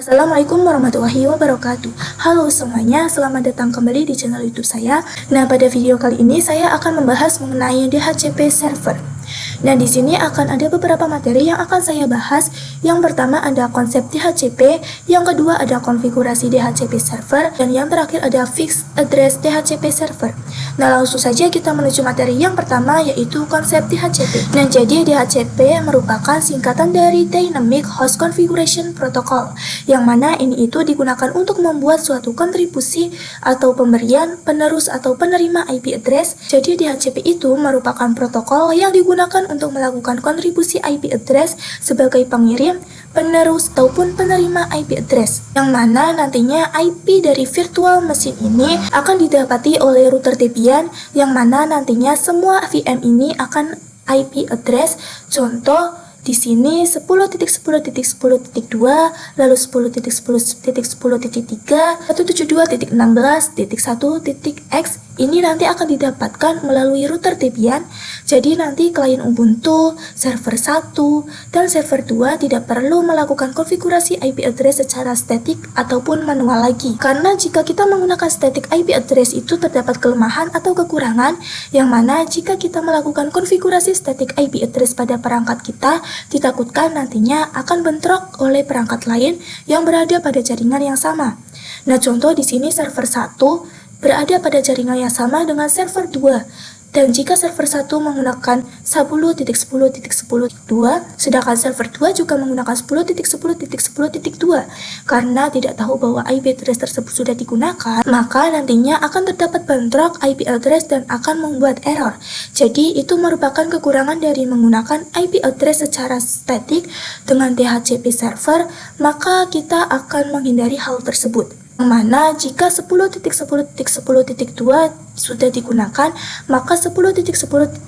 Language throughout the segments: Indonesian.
Assalamualaikum warahmatullahi wabarakatuh. Halo semuanya, selamat datang kembali di channel YouTube saya. Nah, pada video kali ini saya akan membahas mengenai DHCP server. Nah, di sini akan ada beberapa materi yang akan saya bahas. Yang pertama ada konsep DHCP, yang kedua ada konfigurasi DHCP server, dan yang terakhir ada fixed address DHCP server. Nah, langsung saja kita menuju materi yang pertama, yaitu konsep DHCP. Nah, jadi DHCP merupakan singkatan dari Dynamic Host Configuration Protocol, yang mana ini itu digunakan untuk membuat suatu kontribusi atau pemberian, penerus atau penerima IP address. Jadi DHCP itu merupakan protokol yang digunakan untuk melakukan kontribusi IP address sebagai pengirim, penerus, ataupun penerima IP address, yang mana nantinya IP dari virtual mesin ini akan didapati oleh router Debian, yang mana nantinya semua VM ini akan IP address. Contoh di sini 10.10.10.2, lalu 10.10.10.3, 172.16.1.x. Ini nanti akan didapatkan melalui router Debian. Jadi nanti klien Ubuntu, server 1, dan server 2 tidak perlu melakukan konfigurasi IP address secara statik ataupun manual lagi. Karena jika kita menggunakan static IP address itu terdapat kelemahan atau kekurangan, yang mana jika kita melakukan konfigurasi static IP address pada perangkat kita, ditakutkan nantinya akan bentrok oleh perangkat lain yang berada pada jaringan yang sama. Nah, contoh di sini server 1 berada pada jaringan yang sama dengan server 2. Dan jika server 1 menggunakan 10.10.10.2, sedangkan server 2 juga menggunakan 10.10.10.2, karena tidak tahu bahwa IP address tersebut sudah digunakan, maka nantinya akan terdapat bentrok IP address dan akan membuat error. Jadi itu merupakan kekurangan dari menggunakan IP address secara statik dengan DHCP server, maka kita akan menghindari hal tersebut. Yang mana jika 10.10.10.2 sudah digunakan, maka 10.10.10.2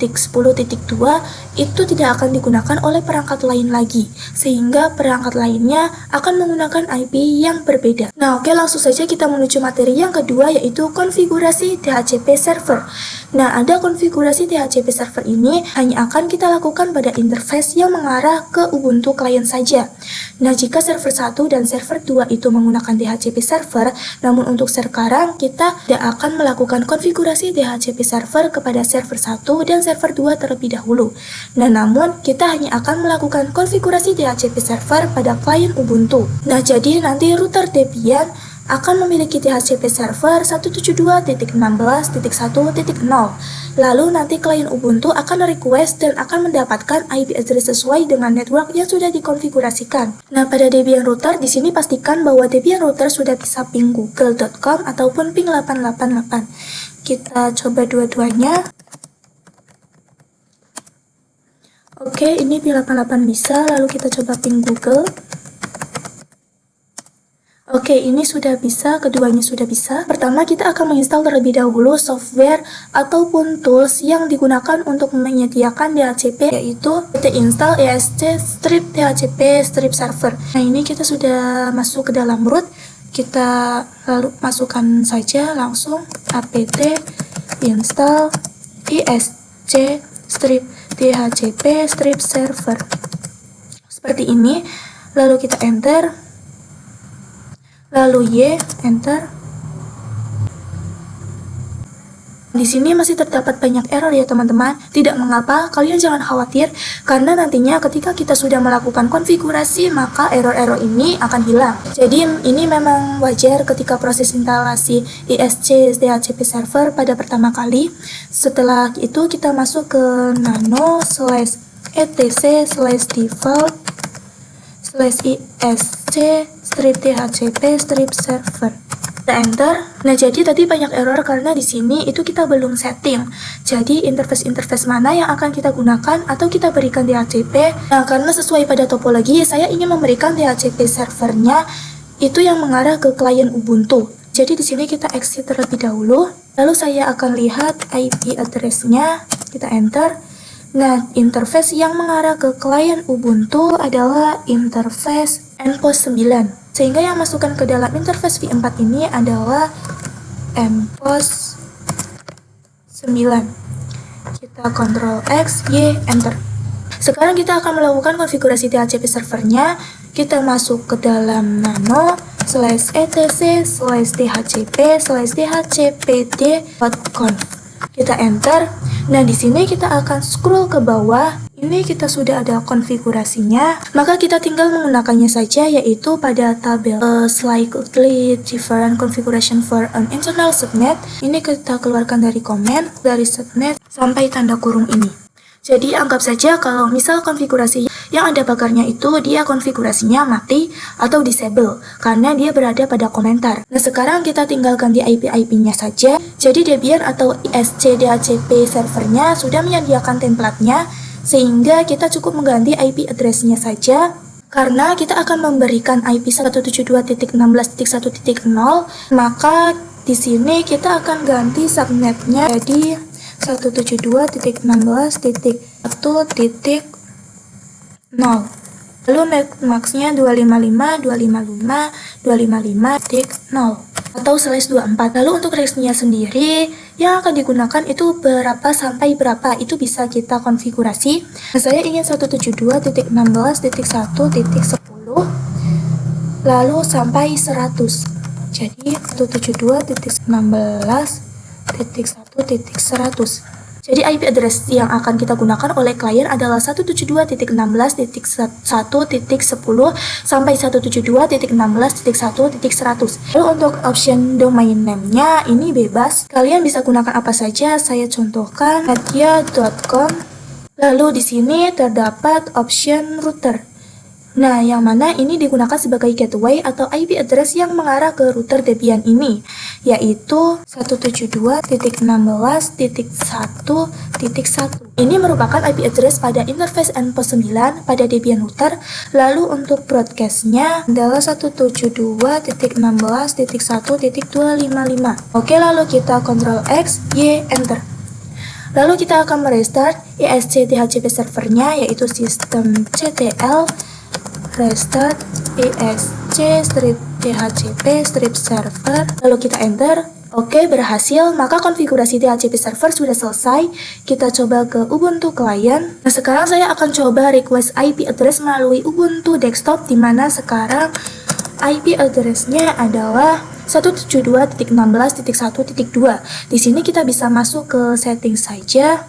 itu tidak akan digunakan oleh perangkat lain lagi, sehingga perangkat lainnya akan menggunakan IP yang berbeda. Nah, oke, langsung saja kita menuju materi yang kedua, yaitu konfigurasi DHCP server. Nah, ada konfigurasi DHCP server ini hanya akan kita lakukan pada interface yang mengarah ke Ubuntu klien saja. Nah, jika server 1 dan server 2 itu menggunakan DHCP server, namun untuk sekarang kita tidak akan melakukan konfigurasi DHCP server kepada server 1 dan server 2 terlebih dahulu. Nah, namun kita hanya akan melakukan konfigurasi DHCP server pada klien Ubuntu. Nah, jadi nanti router Debian akan memiliki DHCP server 172.16.1.0. Lalu nanti klien Ubuntu akan request dan akan mendapatkan IP address sesuai dengan network yang sudah dikonfigurasikan. Nah, pada Debian router di sini pastikan bahwa Debian router sudah bisa ping google.com ataupun ping 888. Kita coba dua-duanya. Oke, ini ping 88 bisa, lalu kita coba ping Google. Oke, ini sudah bisa, keduanya sudah bisa. Pertama, kita akan menginstal terlebih dahulu software ataupun tools yang digunakan untuk menyediakan DHCP, yaitu pt install esc strip DHCP strip server. Nah, ini kita sudah masuk ke dalam root. Kita lalu masukkan saja langsung apt install esc strip DHCP strip server. Seperti ini, lalu kita enter. Lalu Y, enter. Di sini masih terdapat banyak error ya teman-teman. Tidak mengapa, kalian jangan khawatir, karena nantinya ketika kita sudah melakukan konfigurasi, maka error-error ini akan hilang. Jadi ini memang wajar ketika proses instalasi ISC DHCP server pada pertama kali. Setelah itu kita masuk ke nano/etc/default/isc strip DHCP strip server. Kita enter. Nah, jadi tadi banyak error karena di sini itu kita belum setting. Jadi interface mana yang akan kita gunakan atau kita berikan DHCP. Nah, karena sesuai pada topologi, saya ingin memberikan DHCP servernya itu yang mengarah ke klien Ubuntu. Jadi di sini kita exit terlebih dahulu. Lalu saya akan lihat IP address-nya. Kita enter. Nah, interface yang mengarah ke klien Ubuntu adalah interface nPost 9. Sehingga yang masukkan ke dalam interface v4 ini adalah nPost 9. Kita Ctrl X, Y, enter. Sekarang kita akan melakukan konfigurasi DHCP servernya. Kita masuk ke dalam nano /etc/dhcp/dhcpd.conf. Kita enter. Nah, di sini kita akan scroll ke bawah. Ini kita sudah ada konfigurasinya. Maka kita tinggal menggunakannya saja, yaitu pada tabel slightly different configuration for an internal subnet. Ini kita keluarkan dari komen dari subnet sampai tanda kurung ini. Jadi anggap saja kalau misal konfigurasi yang ada pagarnya itu dia konfigurasinya mati atau disable karena dia berada pada komentar. Nah, sekarang kita tinggal ganti IP-nya saja. Jadi Debian atau ISC DHCP servernya sudah menyediakan templatenya, sehingga kita cukup mengganti IP address-nya saja. Karena kita akan memberikan IP 172.16.1.0, maka di sini kita akan ganti subnetnya jadi 172.16.1.0. Lalu netmasknya 255.255.255.0 atau /24. Lalu untuk range-nya sendiri yang akan digunakan itu berapa sampai berapa, itu bisa kita konfigurasi. Nah, saya ingin 172.16.1.10 lalu sampai 100. Jadi 172.16.1.100. Jadi IP address yang akan kita gunakan oleh klien adalah 172.16.1.10 sampai 172.16.1.100. Lalu untuk option domain name-nya ini bebas. Kalian bisa gunakan apa saja. Saya contohkan nadia.com. Lalu di sini terdapat option router. Nah, yang mana ini digunakan sebagai gateway atau IP address yang mengarah ke router Debian ini, yaitu 172.16.1.1. Ini merupakan IP address pada interface endpoint 9 pada Debian router. Lalu untuk broadcast-nya adalah 172.16.1.255. Oke, lalu kita Ctrl X, Y, Enter. Lalu kita akan merestart ISC DHCP servernya, yaitu sistem ctl restart isc-dhcp-server, lalu kita enter. Oke, berhasil. Maka konfigurasi DHCP server sudah selesai. Kita coba ke Ubuntu client. Nah, sekarang saya akan coba request IP address melalui Ubuntu desktop, di mana sekarang IP address-nya adalah 172.16.1.2. Di sini kita bisa masuk ke setting saja.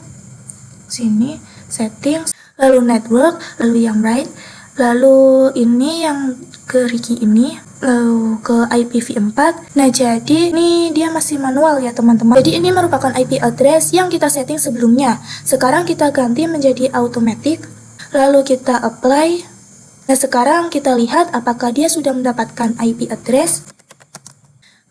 Sini, settings, lalu network, lalu yang right. Lalu ini yang ke Ricky ini, lalu ke IPv4. Nah, jadi ini dia masih manual ya teman-teman. Jadi ini merupakan IP address yang kita setting sebelumnya. Sekarang kita ganti menjadi automatic. Lalu kita apply. Nah, sekarang kita lihat apakah dia sudah mendapatkan IP address.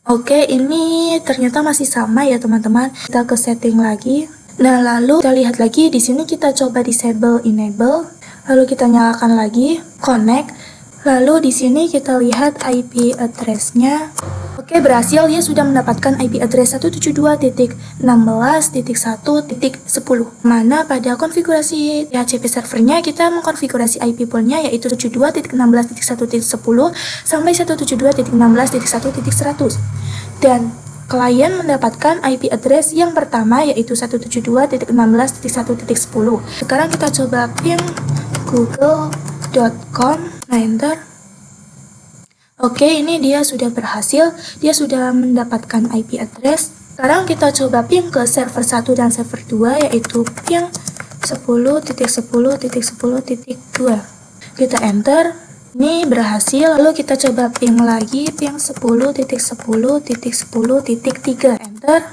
Oke, ini ternyata masih sama ya teman-teman. Kita ke setting lagi. Nah, lalu kita lihat lagi di sini, kita coba disable enable. Lalu kita nyalakan lagi, connect. Lalu di sini kita lihat IP address-nya. Oke, berhasil, dia sudah mendapatkan IP address 172.16.1.10. Mana pada konfigurasi DHCP servernya kita mengkonfigurasi IP pool-nya yaitu 72.16.1.10 sampai 172.16.1.100. Dan klien mendapatkan IP address yang pertama yaitu 172.16.1.10. Sekarang kita coba ping google.com, nah enter. Oke, ini dia sudah berhasil, dia sudah mendapatkan IP address. Sekarang kita coba ping ke server 1 dan server 2 yaitu ping 10.10.10.2. Kita enter. Ini berhasil. Lalu kita coba ping lagi ping 10.10.10.3. Enter.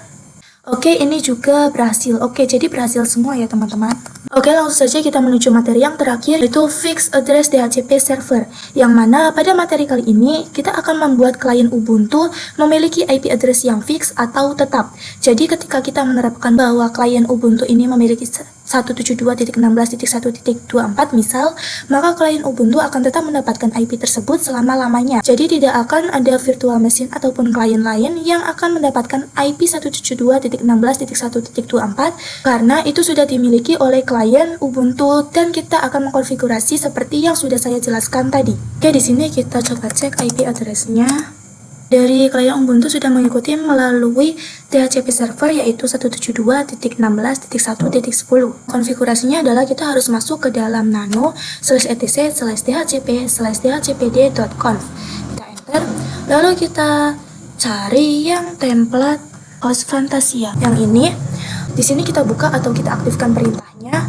Oke, ini juga berhasil. Oke, jadi berhasil semua ya teman-teman. Oke, langsung saja kita menuju materi yang terakhir, yaitu fixed address DHCP server. Yang mana pada materi kali ini kita akan membuat klien Ubuntu memiliki IP address yang fix atau tetap. Jadi ketika kita menerapkan bahwa klien Ubuntu ini memiliki 172.16.1.24 misal, maka klien Ubuntu akan tetap mendapatkan IP tersebut selama-lamanya. Jadi tidak akan ada virtual machine ataupun klien lain yang akan mendapatkan IP 172.16.1.24 karena itu sudah dimiliki oleh klien Ubuntu dan kita akan mengkonfigurasi seperti yang sudah saya jelaskan tadi. Oke, di sini kita coba cek IP address-nya. dari klien Ubuntu sudah mengikuti melalui DHCP server yaitu 172.16.1.10. Konfigurasinya adalah kita harus masuk ke dalam nano/etc/dhcp/dhcpd.conf. Kita enter, lalu kita cari yang template host Fantasia. Yang ini, di sini kita buka atau kita aktifkan perintahnya.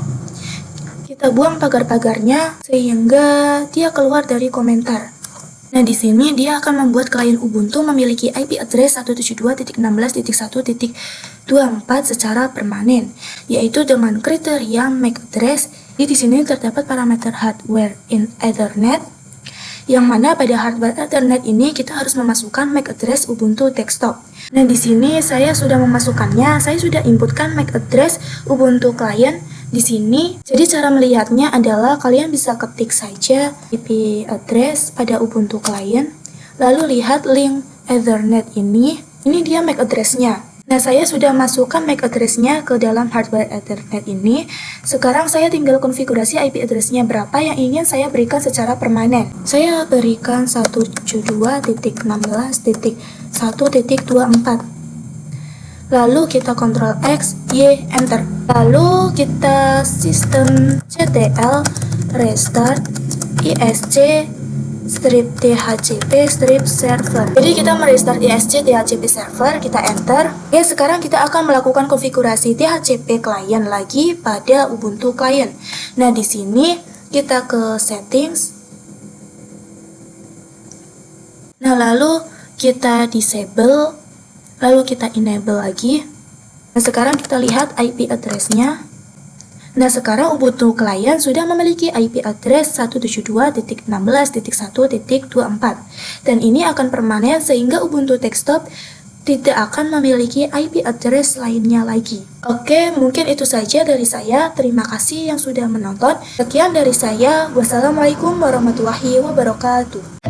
Kita buang pagar-pagarnya sehingga dia keluar dari komentar. Nah, di sini dia akan membuat klien Ubuntu memiliki IP address 172.16.1.24 secara permanen, yaitu dengan kriteria MAC address. Di sini terdapat parameter hardware in Ethernet, yang mana pada hardware Ethernet ini kita harus memasukkan MAC address Ubuntu desktop. Nah, di sini saya sudah memasukkannya. Saya sudah inputkan MAC address Ubuntu client di sini. Jadi cara melihatnya adalah kalian bisa ketik saja IP address pada Ubuntu client, lalu lihat link Ethernet ini dia MAC address-nya. Nah, saya sudah masukkan MAC address-nya ke dalam hardware Ethernet ini. Sekarang saya tinggal konfigurasi IP address-nya berapa yang ingin saya berikan secara permanen. Saya berikan 172.16.1.24. Lalu kita Ctrl X, Y, Enter. Lalu kita sistem ctl restart isc strip dhcp strip server. Jadi kita merestart isc dhcp server, kita Enter. Oke, sekarang kita akan melakukan konfigurasi dhcp client lagi pada Ubuntu client. Nah, di sini kita ke settings. Nah, lalu kita disable. Lalu kita enable lagi. Nah, sekarang kita lihat IP address-nya. Nah, sekarang Ubuntu client sudah memiliki IP address 172.16.1.24. Dan ini akan permanen sehingga Ubuntu desktop tidak akan memiliki IP address lainnya lagi. Oke, mungkin itu saja dari saya. Terima kasih yang sudah menonton. Sekian dari saya. Wassalamualaikum warahmatullahi wabarakatuh.